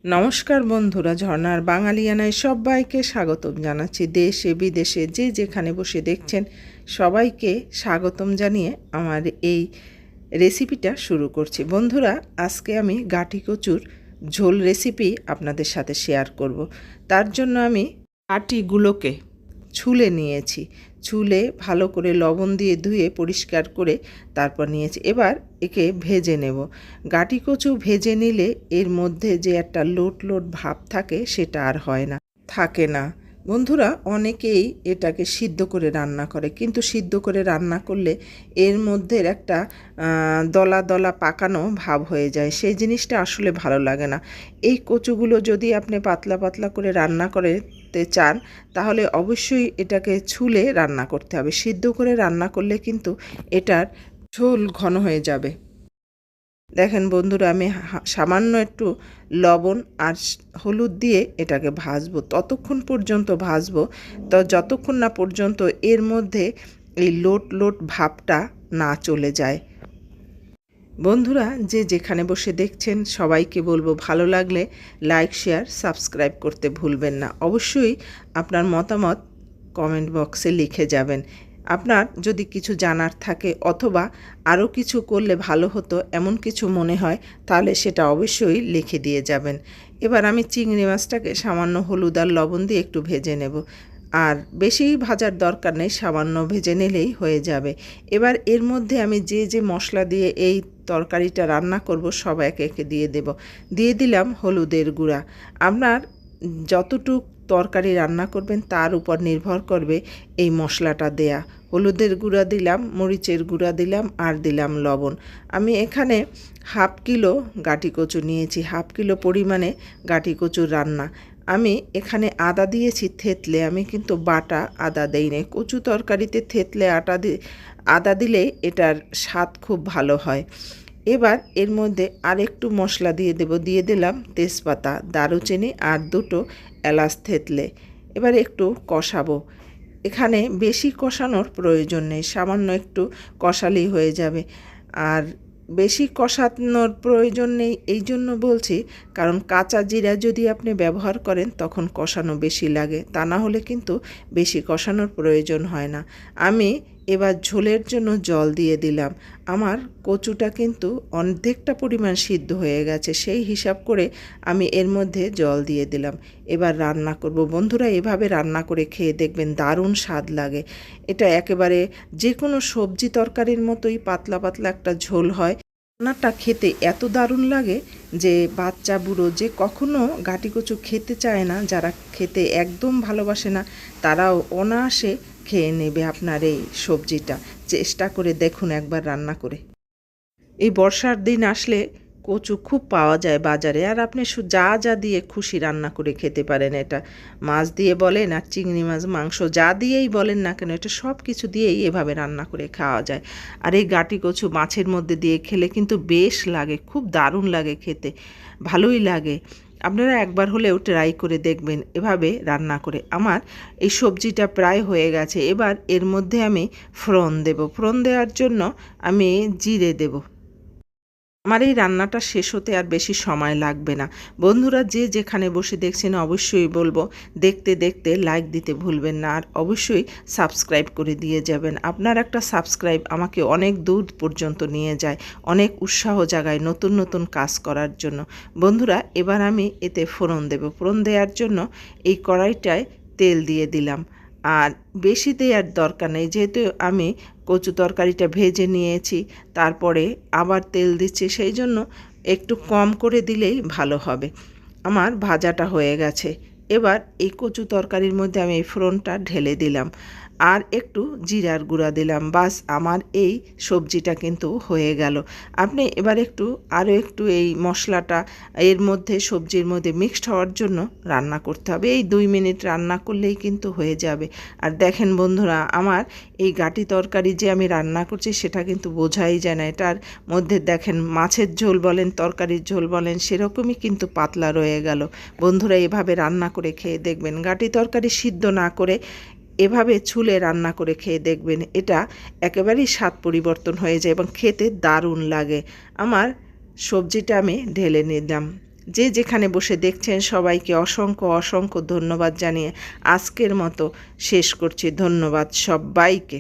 নমস্কার বন্ধুরা, ঝর্ণার বাঙালিয়ানায় সবাইকে স্বাগতম জানাচ্ছি। দেশে বিদেশে যে যেখানে বসে দেখছেন সবাইকে স্বাগতম জানিয়ে আমার এই রেসিপিটা শুরু করছি। বন্ধুরা, আজকে আমি গাঁটি কচুর ঝোল রেসিপি আপনাদের সাথে শেয়ার করব। তার জন্য আমি গাঁটিগুলোকে ছুলে নিয়েছি। ছুলে ভালো করে লবণ দিয়ে ধুয়ে পরিষ্কার করে তারপর নিয়েছি। এবার একে ভেজে নেব। গাঁটি কচু ভেজে নিলে এর মধ্যে যে একটা লোট লোট ভাব থাকে সেটা আর হয় না, থাকে না। বন্ধুরা, অনেকেই এটাকে সিদ্ধ করে রান্না করে, কিন্তু সিদ্ধ করে রান্না করলে এর মধ্যে একটা দলা দলা পাকানো ভাব হয়ে যায়, সেই জিনিসটা আসলে ভালো লাগে না। এই কচুগুলো যদি আপনি পাতলা পাতলা করে রান্না করতে চান তাহলে অবশ্যই এটাকে ছুলে রান্না করতে হবে। সিদ্ধ করে রান্না করলে কিন্তু এটার ঝোল ঘন হয়ে যাবে। দেখেন বন্ধুরা, আমি সামান্য একটু লবণ আর হলুদ দিয়ে এটাকে ভাজবো। ততক্ষণ পর্যন্ত ভাজবো যতক্ষণ না পর্যন্ত এর মধ্যে এই লোট লোট ভাবটা না চলে যায়। বন্ধুরা, যে যেখানে বসে দেখছেন সবাইকে বলবো, ভালো লাগলে লাইক, শেয়ার, সাবস্ক্রাইব করতে ভুলবেন না। অবশ্যই আপনার মতামত কমেন্ট বক্সে লিখে যাবেন। আপনার যদি কিছু জানার থাকে অথবা আরও কিছু করলে ভালো হতো এমন কিছু মনে হয় তাহলে সেটা অবশ্যই লিখে দিয়ে যাবেন। এবার আমি চিংড়ি মাছটাকে সামান্য হলুদ আর লবণ দিয়ে একটু ভেজে নেব। আর বেশি ভাজার দরকার নেই, সামান্য ভেজে নিলেই হয়ে যাবে। এবার এর মধ্যে আমি যে যে মশলা দিয়ে এই তরকারিটা রান্না করব সব একে একে দিয়ে দেব। দিয়ে দিলাম হলুদের গুঁড়া। আপনার যতটুক তরকারি রান্না করবেন তার উপর নির্ভর করবে এই মশলাটা দেয়া। হলুদের গুঁড়া দিলাম, মরিচের গুঁড়া দিলাম আর দিলাম লবণ। আমি এখানে হাফ কিলো গাঁটি কচু নিয়েছি, হাফ কিলো পরিমাণে গাঁটি কচুর রান্না। আমি এখানে আদা দিয়েছি থেতলে, আমি কিন্তু বাটা আদা দেই না। কচু তরকারিতে থেতলে আদা দিলে এটার স্বাদ খুব ভালো হয়। এবার এর মধ্যে আরেকটু মশলা দিয়ে দেব। দিয়ে দিলাম তেজপাতা, দারুচিনি আর দুটো এলাচ থেতলে। এবার একটু কষাবো। এখানে বেশি কষানোর প্রয়োজন নেই, সামান্য একটু কষালেই হয়ে যাবে। আর বেশি কষানোর প্রয়োজন নেই এই জন্য বলছি, কারণ কাঁচা জিরা যদি আপনি ব্যবহার করেন তখন কষানো বেশি লাগে, তা না হলে কিন্তু বেশি কষানোর প্রয়োজন হয় না। আমি এবার ঝোলের জন্য জল দিয়ে দিলাম। আমার কচুটা কিন্তু অর্ধেকটা পরিমাণ সিদ্ধ হয়ে গেছে, সেই হিসাব করে আমি এর মধ্যে জল দিয়ে দিলাম। এবার রান্না করব। বন্ধুরা, এভাবে রান্না করে খেয়ে দেখবেন দারুণ স্বাদ লাগে। এটা একেবারে যে কোনো সবজি তরকারির মতোই পাতলা পাতলা একটা ঝোল হয়। রান্নাটা খেতে এত দারুণ লাগে যে বাচ্চা বুড়ো যে কখনো গাঁটি কচু খেতে চায় না, যারা খেতে একদম ভালোবাসে না তারাও অনায়াসে খেয়ে নেবে আপনার এই সবজিটা। চেষ্টা করে দেখুন একবার রান্না করে। এই বর্ষার দিন আসলে কচু খুব পাওয়া যায় বাজারে, আর আপনি যা যা দিয়ে খুশি রান্না করে খেতে পারেন। এটা মাছ দিয়ে বলেন আর চিংড়ি মাছ, মাংস যা দিয়েই বলেন না কেন, এটা সব কিছু দিয়েই এভাবে রান্না করে খাওয়া যায়। আর এই গাঁটি কচু মাছের মধ্যে দিয়ে খেলে কিন্তু বেশ লাগে, খুব দারুণ লাগে খেতে, ভালোই লাগে। আপনারা একবার হলেও ট্রাই করে দেখবেন এভাবে রান্না করে। আমার এই সবজিটা প্রায় হয়ে গেছে। এবার এর মধ্যে আমি ফোড়ন দেব। ফোড়ন দেওয়ার জন্য আমি জিরে দেব। আমার এই রান্নাটা শেষ হতে আর বেশি সময় লাগবে না। বন্ধুরা, যে যেখানে বসে দেখছেন অবশ্যই বলবো দেখতে দেখতে লাইক দিতে ভুলবেন না, আর অবশ্যই সাবস্ক্রাইব করে দিয়ে যাবেন। আপনার একটা সাবস্ক্রাইব আমাকে অনেক দূর পর্যন্ত নিয়ে যায়, অনেক উৎসাহ জাগায় নতুন নতুন কাজ করার জন্য। বন্ধুরা, এবার আমি এতে ফোড়ন দেব। ফোড়ন দেওয়ার জন্য এই কড়াইটায় তেল দিয়ে দিলাম। আর বেশি দেওয়ার দরকার নেই, যেহেতু আমি কচু তরকারিটা ভেজে নিয়েছি তারপরে আবার তেল দিচ্ছি, সেই জন্য একটু কম করে দিলেই ভালো হবে। আমার ভাজাটা হয়ে গেছে। এবার এই কচু তরকারির মধ্যে আমি এই ফোড়নটা ঢেলে দিলাম আর একটু জিরার গুঁড়া দিলাম। বাস, আমার এই সবজিটা কিন্তু হয়ে গেল। আপনি এবার আরও একটু এই মশলাটা এর মধ্যে সবজির মধ্যে মিক্সড হওয়ার জন্য রান্না করতে হবে। এই 2 মিনিট রান্না করলেই কিন্তু হয়ে যাবে। আর দেখেন বন্ধুরা, আমার এই গাঁটি তরকারি যে আমি রান্না করছি সেটা কিন্তু বোঝাই যায় না। এটার মধ্যে দেখেন মাছের ঝোল বলেন, তরকারির ঝোল বলেন, সেরকমই কিন্তু পাতলা রয়ে গেল। বন্ধুরা, এভাবে রান্না করে খেয়ে দেখবেন। গাঁটি তরকারি সিদ্ধ না করে এভাবে ছুলে রান্না করে খেয়ে দেখবেন, এটা একেবারেই স্বাদ পরিবর্তন হয়ে যায় এবং খেতে দারুণ লাগে। আমার সবজিটা আমি ঢেলে নিলাম। যে যেখানে বসে দেখছেন সবাইকে অসংখ্য অসংখ্য ধন্যবাদ জানিয়ে আজকের মতো শেষ করছি। ধন্যবাদ সবাইকে।